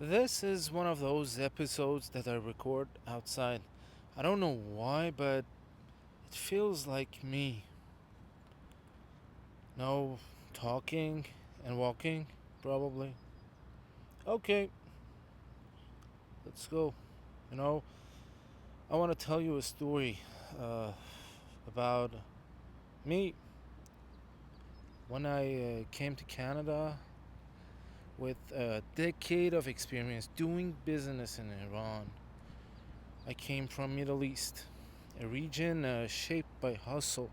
This is one of those episodes that I record outside. I don't know why, but it feels like me. No talking and walking, probably. Okay, let's go. You know, I want to tell you a story uh, about me when I came to Canada with a decade of experience doing business in Iran. I came from Middle East, a region shaped by hustle,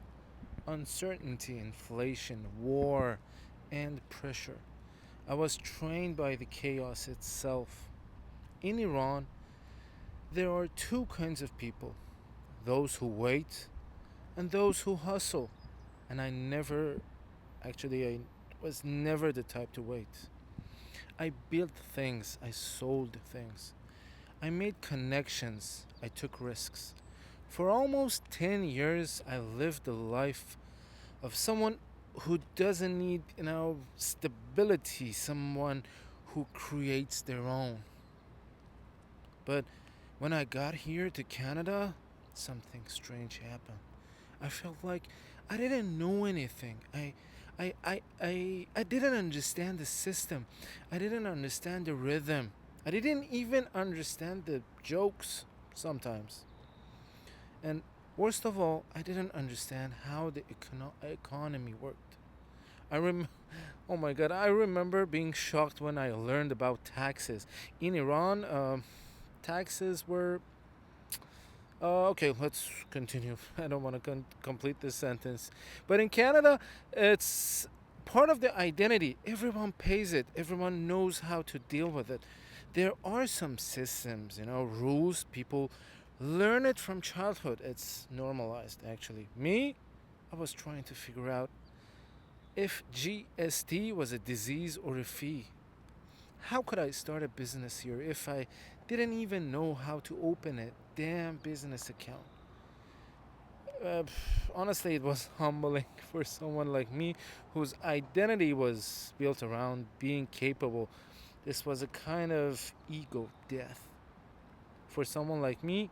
uncertainty, inflation, war, and pressure. I was trained by the chaos itself. In Iran, there are two kinds of people: those who wait and those who hustle. And I was never the type to wait. I built things, I sold things, I made connections, I took risks. For almost 10 years, I lived the life of someone who doesn't need, stability, someone who creates their own. But when I got here to Canada, something strange happened. I felt like I didn't know anything. I didn't understand the system. I didn't understand the rhythm. I didn't even understand the jokes sometimes. And worst of all, I didn't understand how the economy worked. I rem Oh my god, I remember being shocked when I learned about taxes. In Iran, taxes were okay, let's continue. I don't want to complete this sentence. But in Canada, it's part of the identity. Everyone pays it, everyone knows how to deal with it. There are some systems, rules. People learn it from childhood. It's normalized, actually. Me, I was trying to figure out if GST was a disease or a fee. How could I start a business here if I didn't even know how to open a damn business account? Uh, Honestly, it was humbling for someone like me whose identity was built around being capable. This was a kind of ego death. For someone like me,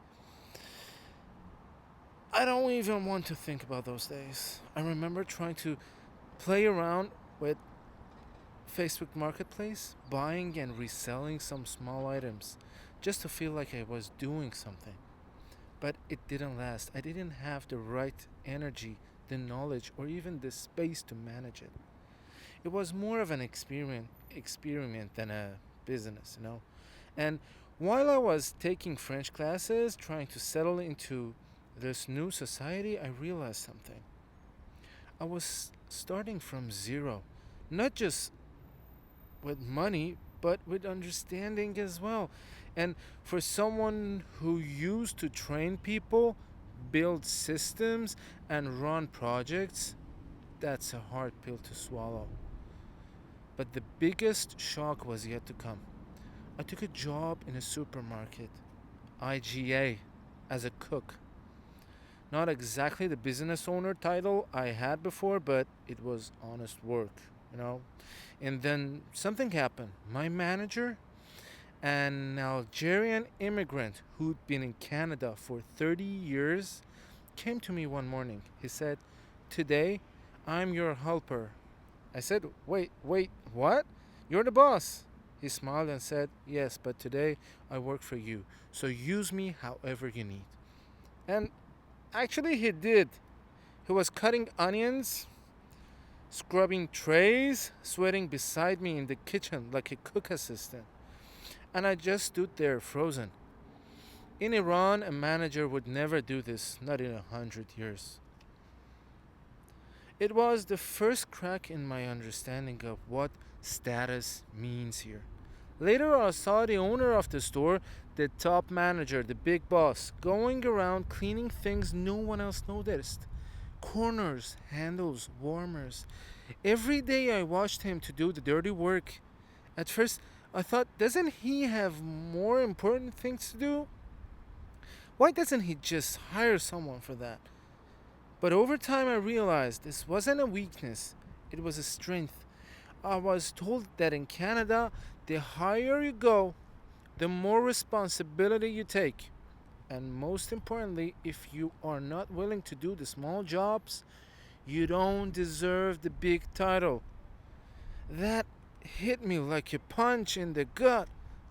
I don't even want to think about those days. I remember trying to play around with Facebook Marketplace, buying and reselling some small items just to feel like I was doing something. But it didn't last. I didn't have the right energy, the knowledge, or even the space to manage it. It was more of an experiment than a business. And while I was taking French classes, trying to settle into this new society, I realized something. I was starting from zero, not just with money, but with understanding as well. And for someone who used to train people, build systems, and run projects, that's a hard pill to swallow. But the biggest shock was yet to come. I took a job in a supermarket, IGA, as a cook. Not exactly the business owner title I had before, but it was honest work. And then something happened. My manager, an Algerian immigrant who'd been in Canada for 30 years, came to me one morning. He said, "Today, I'm your helper." I said, wait, what? You're the boss." He smiled and said, "Yes, but today I work for you, so use me however you need." And actually, he did. He was cutting onions, scrubbing trays, sweating beside me in the kitchen like a cook assistant. And I just stood there frozen. In Iran, a manager would never do this, not in 100 years. It was the first crack in my understanding of what status means here. Later, I saw the owner of the store, the top manager, the big boss, going around cleaning things no one else noticed: corners, handles, warmers. Every day I watched him to do the dirty work. At first, I thought, doesn't he have more important things to do? Why doesn't he just hire someone for that? But over time, I realized this wasn't a weakness, it was a strength. I was told that in Canada, the higher you go, the more responsibility you take. And most importantly, if you are not willing to do the small jobs, you don't deserve the big title. That hit me like a punch in the gut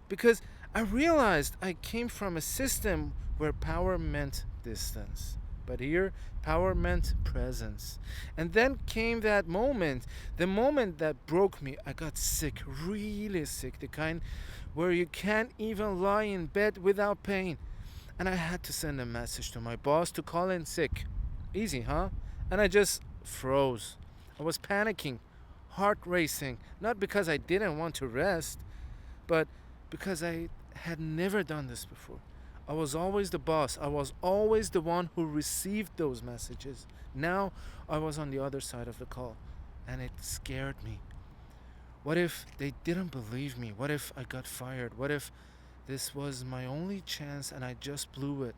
because I realized I came from a system where power meant distance. But here, power meant presence. And then came that moment, the moment that broke me. I got sick, really sick, the kind where you can't even lie in bed without pain. And I had to send a message to my boss to call in sick. Easy, huh? And I just froze. I was panicking, heart racing, not because I didn't want to rest, but because I had never done this before. I was always the boss. I was always the one who received those messages. Now I was on the other side of the call, and it scared me. What if they didn't believe me? What if I got fired? What if this was my only chance and I just blew it?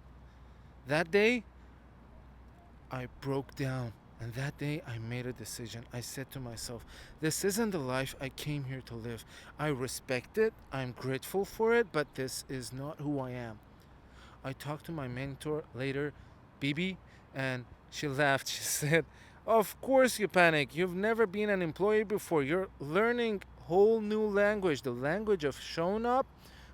That day, I broke down. And that day, I made a decision. I said to myself, this isn't the life I came here to live. I respect it, I'm grateful for it, but this is not who I am. I talked to my mentor later, Bibi, and she laughed. She said, of course you panic. You've never been an employee before. You're learning whole new language, the language of showing up,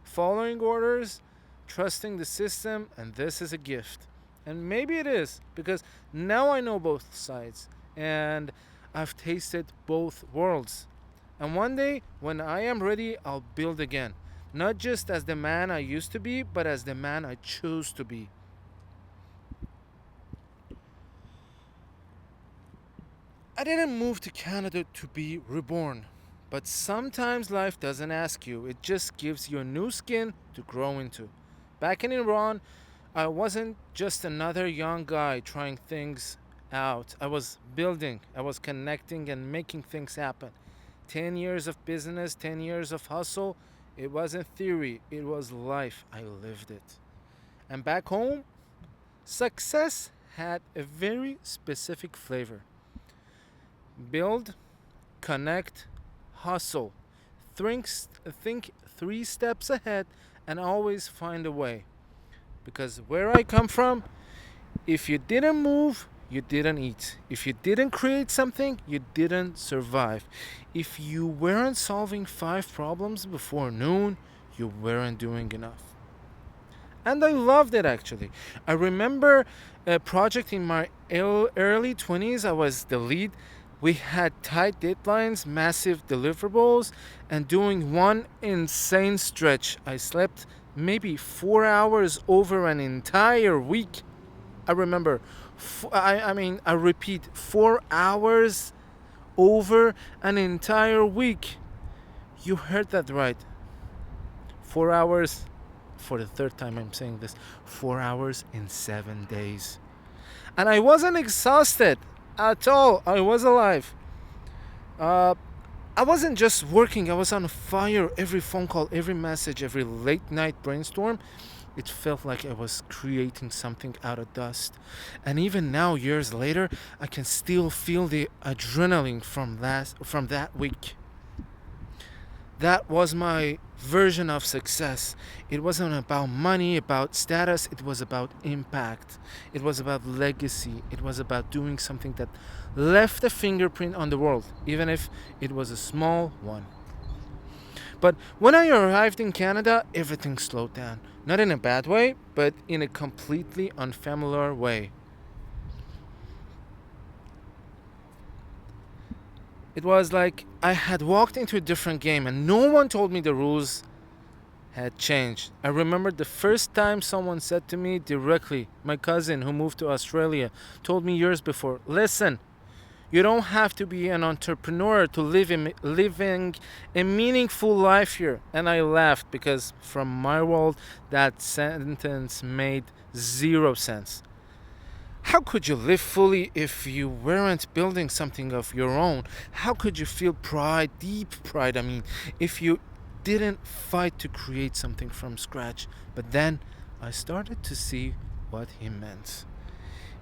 following orders, trusting the system, and this is a gift. And maybe it is, because now I know both sides and I've tasted both worlds. And one day, when I am ready, I'll build again. Not just as the man I used to be, but as the man I chose to be. I didn't move to Canada to be reborn. But sometimes life doesn't ask you, it just gives you a new skin to grow into. Back in Iran, I wasn't just another young guy trying things out. I was building, I was connecting and making things happen. 10 years of business, 10 years of hustle. It wasn't theory, it was life. I lived it. And back home, success had a very specific flavor. Build, connect, hustle. Think 3 steps ahead and always find a way. Because where I come from, if you didn't move, you didn't eat. If you didn't create something, you didn't survive. If you weren't solving 5 problems before noon, you weren't doing enough. And I loved it actually. I remember a project in my early 20s, I was the lead. We had tight deadlines, massive deliverables, and doing one insane stretch. I slept maybe 4 hours over an entire week. I remember, I repeat, 4 hours over an entire week. You heard that right. 4 hours, for the third time I'm saying this, 4 hours in 7 days. And I wasn't exhausted at all. I was alive. I wasn't just working, I was on fire. Every phone call, every message, every late night brainstorm, it felt like I was creating something out of dust. And even now, years later, I can still feel the adrenaline from that week. That was my version of success. It wasn't about money, about status, it was about impact. It was about legacy. It was about doing something that left a fingerprint on the world, even if it was a small one. But when I arrived in Canada, everything slowed down. Not in a bad way, but in a completely unfamiliar way. It was like I had walked into a different game and no one told me the rules had changed. I remember the first time someone said to me directly, my cousin who moved to Australia told me years before, listen, you don't have to be an entrepreneur to living a meaningful life here. And I laughed because from my world that sentence made zero sense. How could you live fully if you weren't building something of your own? How could you feel pride, deep pride, if you didn't fight to create something from scratch? But then I started to see what he meant.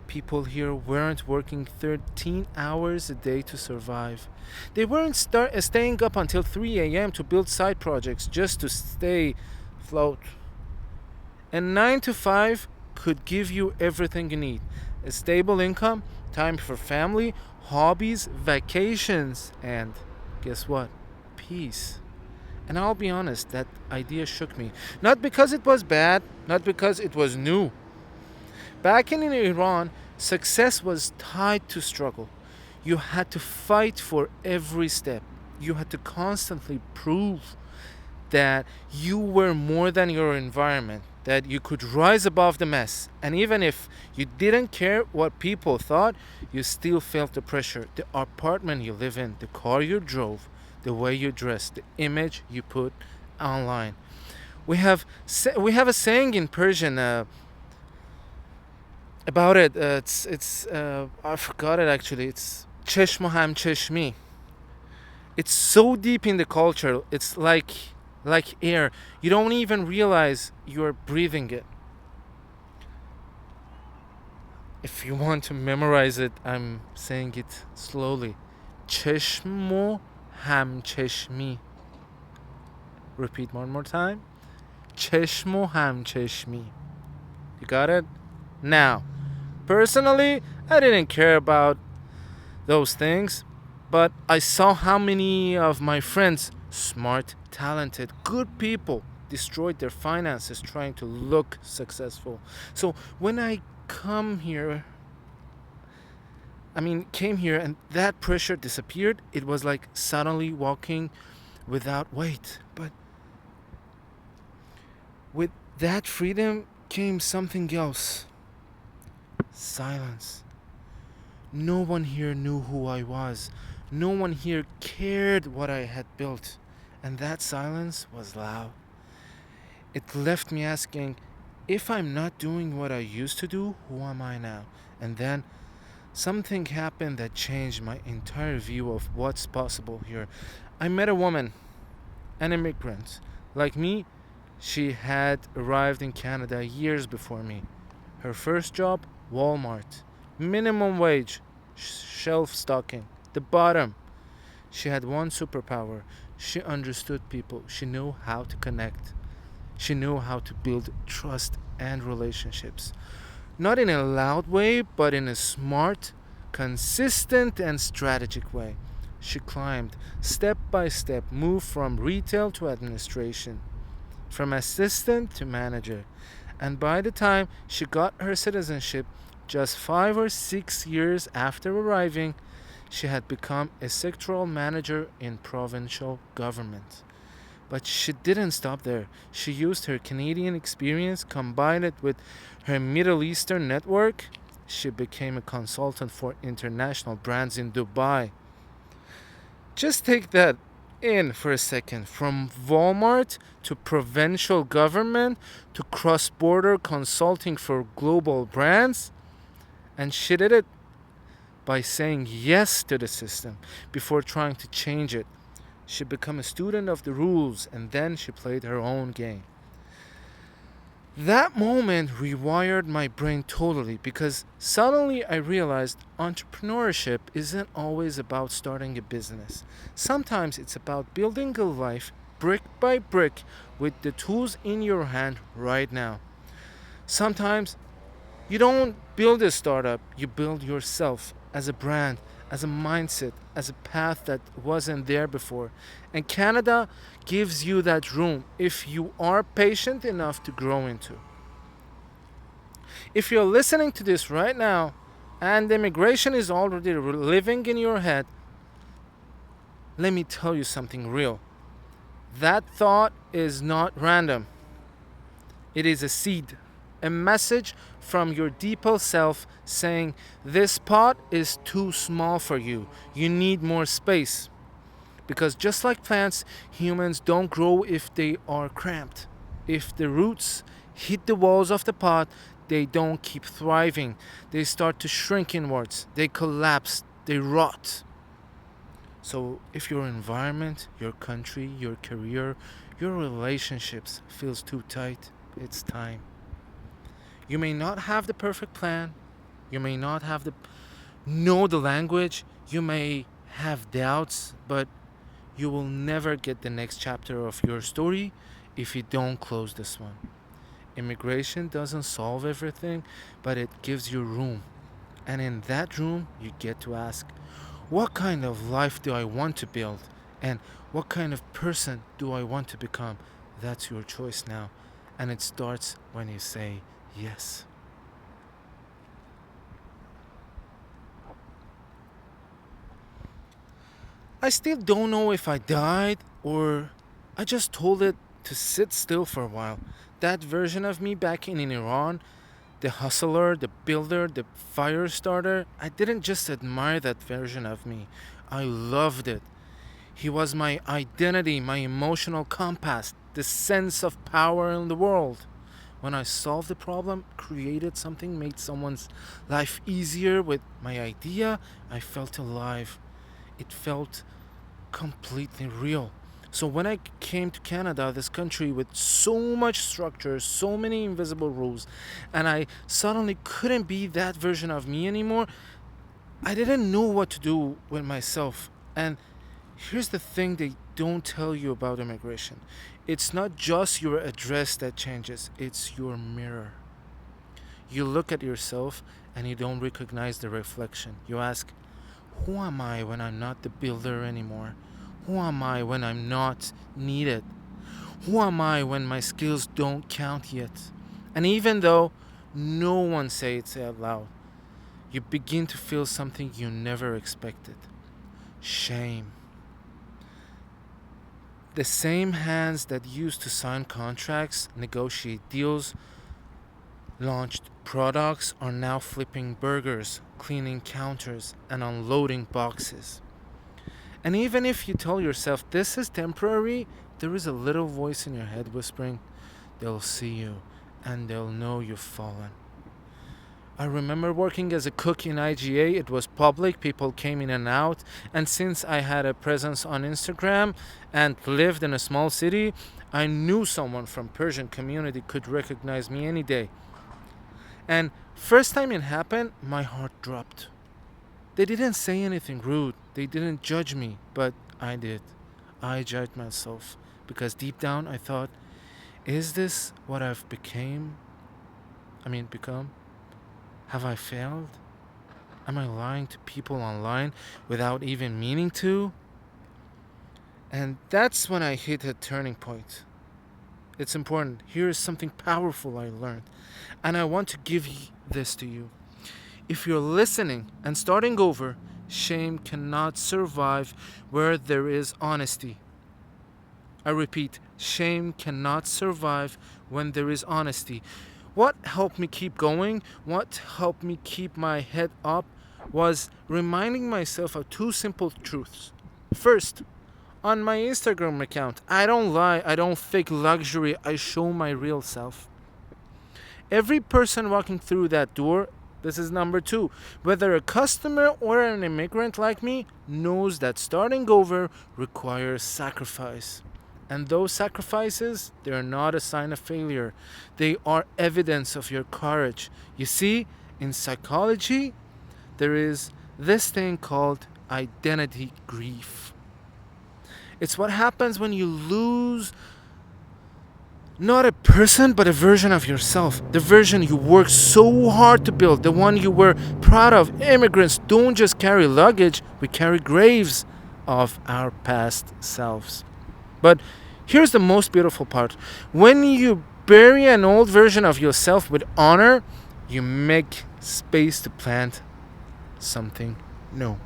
People here weren't working 13 hours a day to survive. They weren't staying up until 3 a.m. to build side projects just to stay float. And 9 to 5 could give you everything you need: a stable income, time for family, hobbies, vacations, and guess what? Peace. And I'll be honest, that idea shook me. Not because it was bad, not because it was new. Back in Iran, success was tied to struggle. You had to fight for every step. You had to constantly prove that you were more than your environment, that you could rise above the mess. And even if you didn't care what people thought, you still felt the pressure. The apartment you live in, the car you drove, the way you dressed, the image you put online. We have a saying in Persian about it. It's I forgot it actually. It's cheshmo ham cheshmi. It's so deep in the culture. It's like air. You don't even realize you're breathing it. If you want to memorize it, I'm saying it slowly. Cheshmo ham cheshmi. Repeat one more time. Cheshmo ham cheshmi. You got it? Now, personally, I didn't care about those things, but I saw how many of my friends, smart, talented, good people, destroyed their finances trying to look successful. So when I come here, came here and that pressure disappeared, it was like suddenly walking without weight. But with that freedom came something else: silence. No one here knew who I was. No one here cared what I had built. And that silence was loud. It left me asking, if I'm not doing what I used to do, who am I now? And then something happened that changed my entire view of what's possible here. I met a woman, an immigrant. Like me, she had arrived in Canada years before me. Her first job, Walmart. Minimum wage, shelf stocking, the bottom. She had one superpower. She understood people. She knew how to connect. She knew how to build trust and relationships. Not in a loud way, but in a smart, consistent, and strategic way. She climbed step by step, moved from retail to administration, from assistant to manager. And by the time she got her citizenship, just 5 or 6 years after arriving, she had become a sectoral manager in provincial government. But she didn't stop there. She used her Canadian experience, combined it with her Middle Eastern network. She became a consultant for international brands in Dubai. Just take that in for a second. From Walmart to provincial government to cross border consulting for global brands. And she did it by saying yes to the system before trying to change it. She became a student of the rules and then she played her own game. That moment rewired my brain totally because suddenly I realized entrepreneurship isn't always about starting a business. Sometimes it's about building a life brick by brick with the tools in your hand right now. Sometimes you don't build a startup, you build yourself as a brand, as a mindset, as a path that wasn't there before. And Canada gives you that room if you are patient enough to grow into. If you're listening to this right now and immigration is already living in your head, let me tell you something real. That thought is not random. It is a seed, a message from your deeper self saying, this pot is too small for you. You need more space. Because just like plants, humans don't grow if they are cramped. If the roots hit the walls of the pot, they don't keep thriving. They start to shrink inwards. They collapse. They rot. So if your environment, your country, your career, your relationships feels too tight, it's time. You may not have the perfect plan. You may not know the language. You may have doubts, but you will never get the next chapter of your story if you don't close this one. Immigration doesn't solve everything, but it gives you room. And in that room, you get to ask, what kind of life do I want to build? And what kind of person do I want to become? That's your choice now. And it starts when you say yes. I still don't know if I died or I just told it to sit still for a while. That version of me back in Iran, the hustler, the builder, the fire starter, I didn't just admire that version of me. I loved it. He was my identity, my emotional compass, the sense of power in the world. When I solved the problem, created something, made someone's life easier with my idea, I felt alive. It felt completely real. So when I came to Canada, this country with so much structure, so many invisible rules, and I suddenly couldn't be that version of me anymore, I didn't know what to do with myself. And here's the thing they don't tell you about immigration. It's not just your address that changes, it's your mirror. You look at yourself and you don't recognize the reflection. You ask, who am I when I'm not the builder anymore? Who am I when I'm not needed? Who am I when my skills don't count yet? And even though no one says it out loud, you begin to feel something you never expected: shame. The same hands that used to sign contracts, negotiate deals, launched products are now flipping burgers, cleaning counters, and unloading boxes. And even if you tell yourself this is temporary, there is a little voice in your head whispering, they'll see you and they'll know you've fallen. I remember working as a cook in IGA. It was public, people came in and out. And since I had a presence on Instagram and lived in a small city, I knew someone from Persian community could recognize me any day. And first time it happened, my heart dropped. They didn't say anything rude. They didn't judge me, but I did. I judged myself because deep down I thought, is this what I've become? Have I failed? Am I lying to people online without even meaning to? And that's when I hit a turning point. It's important. Here is something powerful I learned, and I want to give this to you. If you're listening and starting over, shame cannot survive where there is honesty. I repeat, shame cannot survive when there is honesty. What helped me keep going, what helped me keep my head up, was reminding myself of two simple truths. First, on my Instagram account, I don't lie, I don't fake luxury, I show my real self. Every person walking through that door, this is number two, whether a customer or an immigrant like me, knows that starting over requires sacrifice. And those sacrifices, they're not a sign of failure. They are evidence of your courage. You see, in psychology, there is this thing called identity grief. It's what happens when you lose not a person, but a version of yourself. The version you worked so hard to build, the one you were proud of. Immigrants don't just carry luggage, we carry graves of our past selves. But here's the most beautiful part. When you bury an old version of yourself with honor, you make space to plant something new.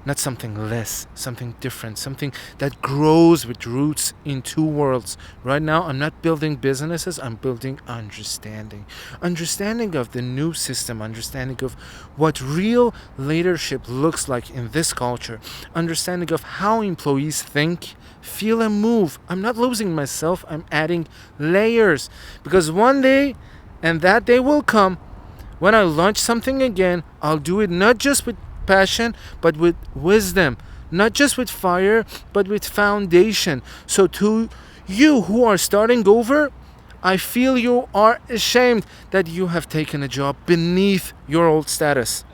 Not something less, something different, something that grows with roots in two worlds. Right now, I'm not building businesses, I'm building understanding. Understanding of the new system, understanding of what real leadership looks like in this culture, understanding of how employees think, feel, and move. I'm not losing myself, I'm adding layers. Because one day, and that day will come, when I launch something again, I'll do it not just with passion, but with wisdom. Not just with fire, but with foundation. So to you who are starting over, I feel you are ashamed that you have taken a job beneath your old status.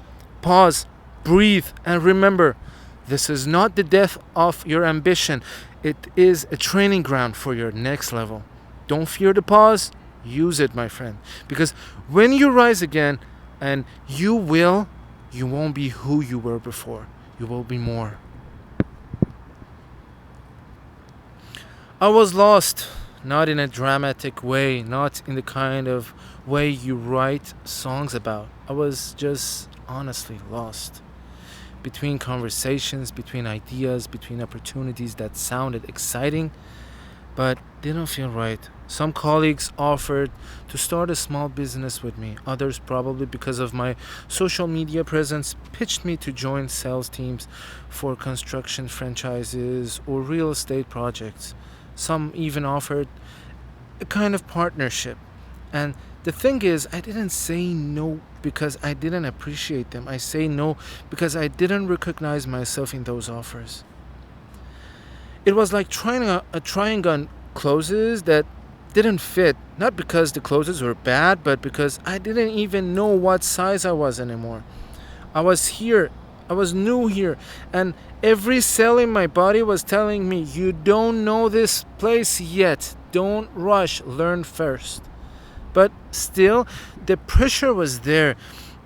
Pause, breathe, and remember, this is not the death of your ambition. It is a training ground for your next level. Don't fear the pause. Use it, my friend. Because when you rise again, and you won't be who you were before. You will be more. I was lost, not in a dramatic way, not in the kind of way you write songs about. I was just honestly lost. Between conversations, between ideas, between opportunities that sounded exciting but didn't feel right. Some colleagues offered to start a small business with me. Others, probably because of my social media presence, pitched me to join sales teams for construction franchises or real estate projects. Some even offered a kind of partnership. And the thing is, I didn't say no because I didn't appreciate them. I say no because I didn't recognize myself in those offers. It was like trying on clothes that didn't fit, not because the clothes were bad, but because I didn't even know what size I was anymore. I was here, I was new here, and every cell in my body was telling me, "You don't know this place yet. Don't rush, learn first." But still, the pressure was there,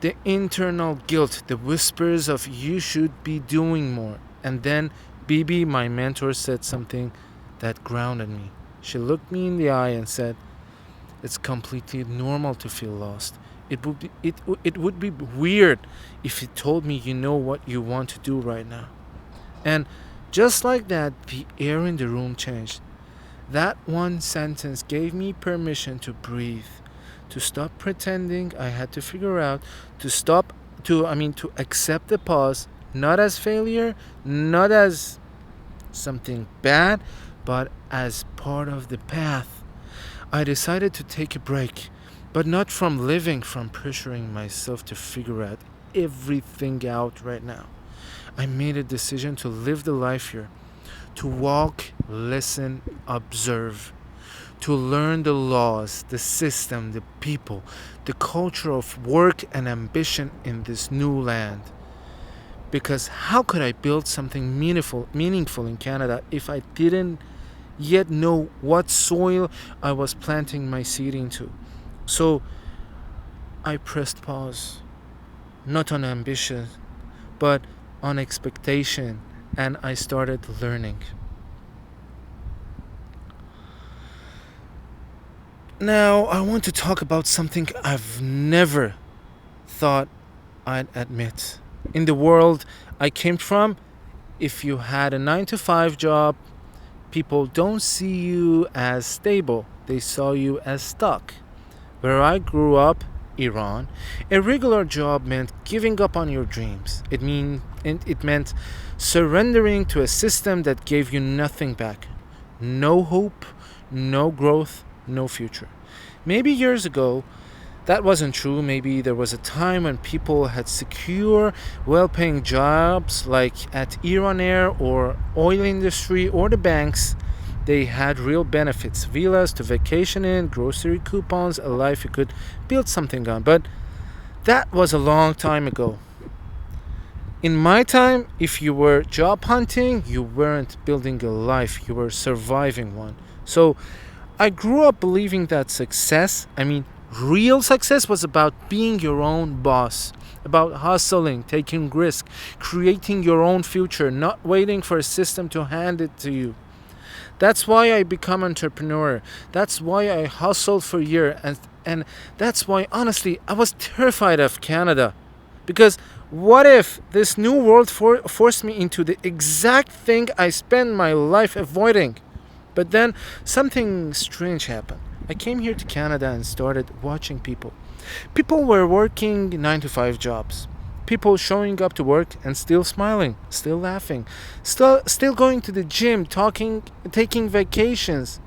the internal guilt, the whispers of "you should be doing more." And then Bibi, my mentor, said something that grounded me. She looked me in the eye and said, "It's completely normal to feel lost. It would be weird if you told me you know what you want to do right now." And just like that, the air in the room changed. That one sentence gave me permission to breathe, to stop pretending I had to figure out, to stop to accept the pause, not as failure, not as something bad, but as part of the path. I decided to take a break, but not from living, from pressuring myself to figure out everything out right now. I made a decision to live the life here, to walk, listen, observe, to learn the laws, the system, the people, the culture of work and ambition in this new land. Because how could I build something meaningful in Canada if I didn't yet know what soil I was planting my seed into? So I pressed pause, not on ambition, but on expectation, and I started learning. Now, I want to talk about something I've never thought I'd admit. In the world I came from, if you had a 9 to 5 job, people don't see you as stable, they saw you as stuck. Where I grew up, Iran, a regular job meant giving up on your dreams. It meant surrendering to a system that gave you nothing back. No hope, no growth, no future. Maybe years ago, that wasn't true. Maybe there was a time when people had secure, well-paying jobs like at Iran Air or oil industry or the banks. They had real benefits, villas to vacation in, grocery coupons, a life you could build something on. But that was a long time ago. In my time, if you were job hunting, you weren't building a life, you were surviving one. So I grew up believing that real success was about being your own boss, about hustling, taking risks, creating your own future, not waiting for a system to hand it to you. That's why I become entrepreneur. That's why I hustled for a year, and that's why honestly I was terrified of Canada. Because what if this new world forced me into the exact thing I spent my life avoiding? But then something strange happened. I came here to Canada and started watching people. People were working 9 to 5 jobs. People showing up to work and still smiling, still laughing, still going to the gym, talking, taking vacations,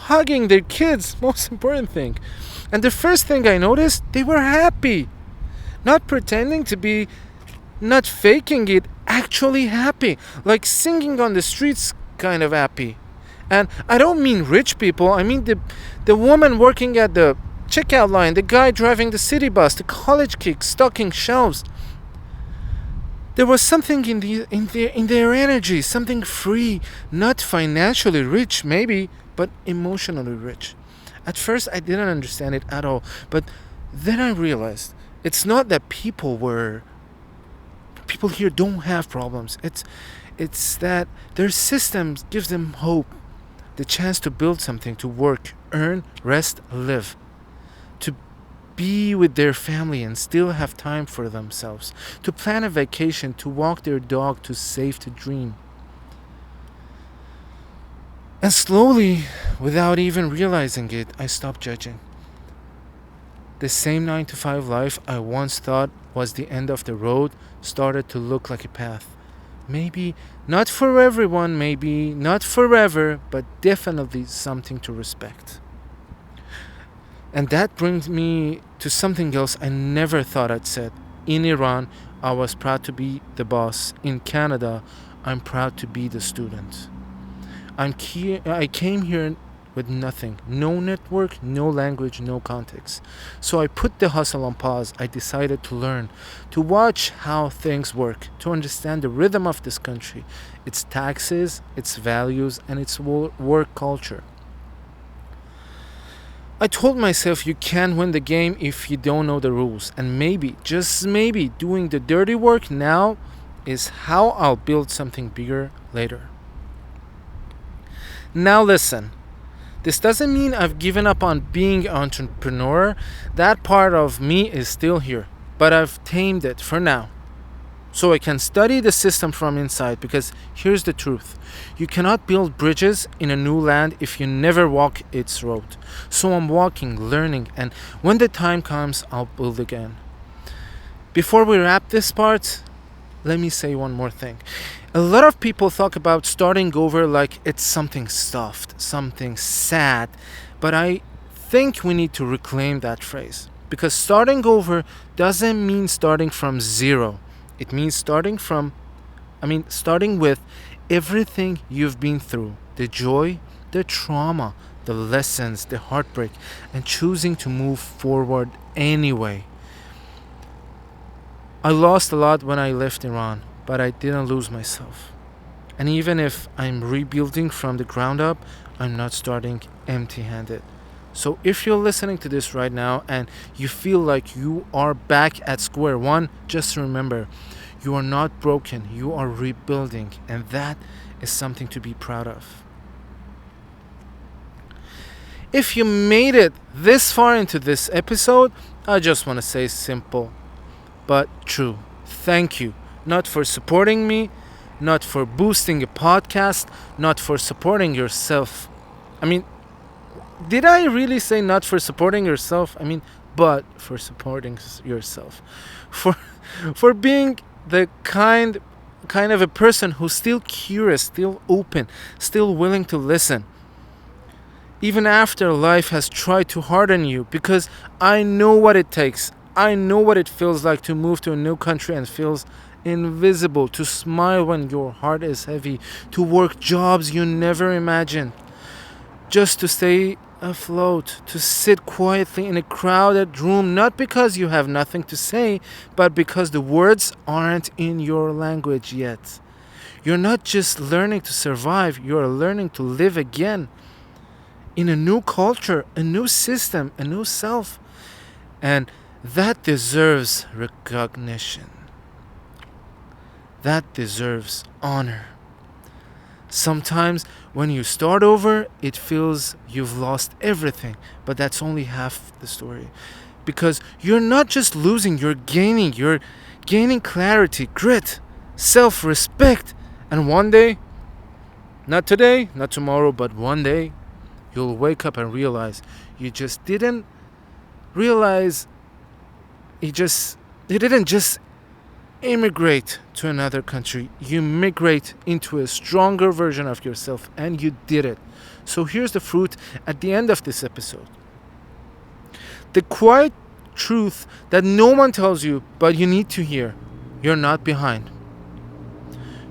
hugging their kids, most important thing. And the first thing I noticed, they were happy. Not pretending to be, not faking it, actually happy. Like singing on the streets kind of happy. And I don't mean rich people, I mean the woman working at the checkout line, the guy driving the city bus, the college kid stocking shelves. There was something in their energy, something free, not financially rich maybe, but emotionally rich. At first, I didn't understand it at all, but then I realized it's not that people here don't have problems. It's that their systems gives them hope, the chance to build something, to work, earn, rest, live, to be with their family and still have time for themselves, to plan a vacation, to walk their dog, to save, to dream. And slowly, without even realizing it, I stopped judging. The same 9 to 5 life I once thought was the end of the road started to look like a path. Maybe not for everyone, maybe not forever, but definitely something to respect. And that brings me to something else I never thought I'd said. In Iran, I was proud to be the boss. In Canada, I'm proud to be the student. I came here with nothing, no network, no language, no context. So I put the hustle on pause. I decided to learn, to watch how things work, to understand the rhythm of this country, its taxes, its values, and its work culture. I told myself you can't win the game if you don't know the rules, and maybe, just maybe, doing the dirty work now is how I'll build something bigger later. Now listen, this doesn't mean I've given up on being an entrepreneur. That part of me is still here, but I've tamed it for now. So I can study the system from inside, because here's the truth. You cannot build bridges in a new land if you never walk its road. So I'm walking, learning, and when the time comes, I'll build again. Before we wrap this part, let me say one more thing. A lot of people talk about starting over like it's something soft, something sad, but I think we need to reclaim that phrase. Because starting over doesn't mean starting from zero. It means starting with everything you've been through, the joy, the trauma, the lessons, the heartbreak, and choosing to move forward anyway. I lost a lot when I left Iran, but I didn't lose myself. And even if I'm rebuilding from the ground up, I'm not starting empty handed. So if you're listening to this right now and you feel like you are back at square one, just remember, you are not broken, you are rebuilding, and that is something to be proud of. If you made it this far into this episode, I just want to say simple but true. Thank you. Not for supporting me, not for boosting a podcast, not for supporting yourself. Did I really say not for supporting yourself? But for supporting yourself. For being the kind of a person who's still curious, still open, still willing to listen. Even after life has tried to harden you, because I know what it takes. I know what it feels like to move to a new country and feels invisible, to smile when your heart is heavy, to work jobs you never imagined, just to stay afloat, to sit quietly in a crowded room, not because you have nothing to say, but because the words aren't in your language yet. You're not just learning to survive, you're learning to live again in a new culture, a new system, a new self. And that deserves recognition. That deserves honor. Sometimes when you start over, it feels you've lost everything, but that's only half the story. Because you're not just losing, you're gaining clarity, grit, self-respect. And one day, not today, not tomorrow, but one day, you'll wake up and realize you just didn't realize you didn't just immigrate to another country. You migrate into a stronger version of yourself, and you did it. So here's the fruit at the end of this episode. The quiet truth that no one tells you, but you need to hear. You're not behind.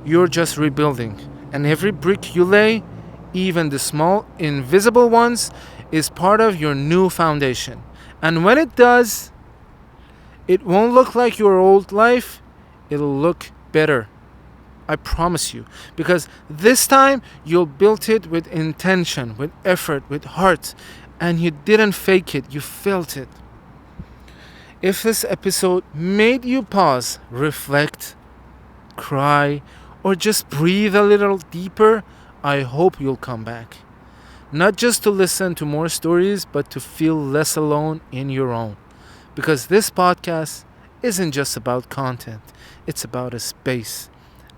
You're just rebuilding. And every brick you lay, even the small, invisible ones, is part of your new foundation. And when it does, it won't look like your old life. It'll look better. I promise you. Because this time you built it with intention, with effort, with heart, and you didn't fake it, you felt it. If this episode made you pause, reflect, cry, or just breathe a little deeper, I hope you'll come back. Not just to listen to more stories, but to feel less alone in your own. Because this podcast isn't just about content, it's about a space,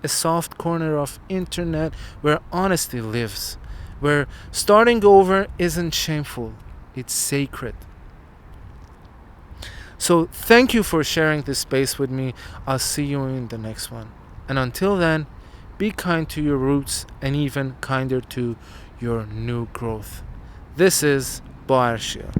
a soft corner of internet where honesty lives, where starting over isn't shameful, it's sacred. So thank you for sharing this space with me. I'll see you in the next one. And until then, be kind to your roots and even kinder to your new growth. This is Ba Arshia.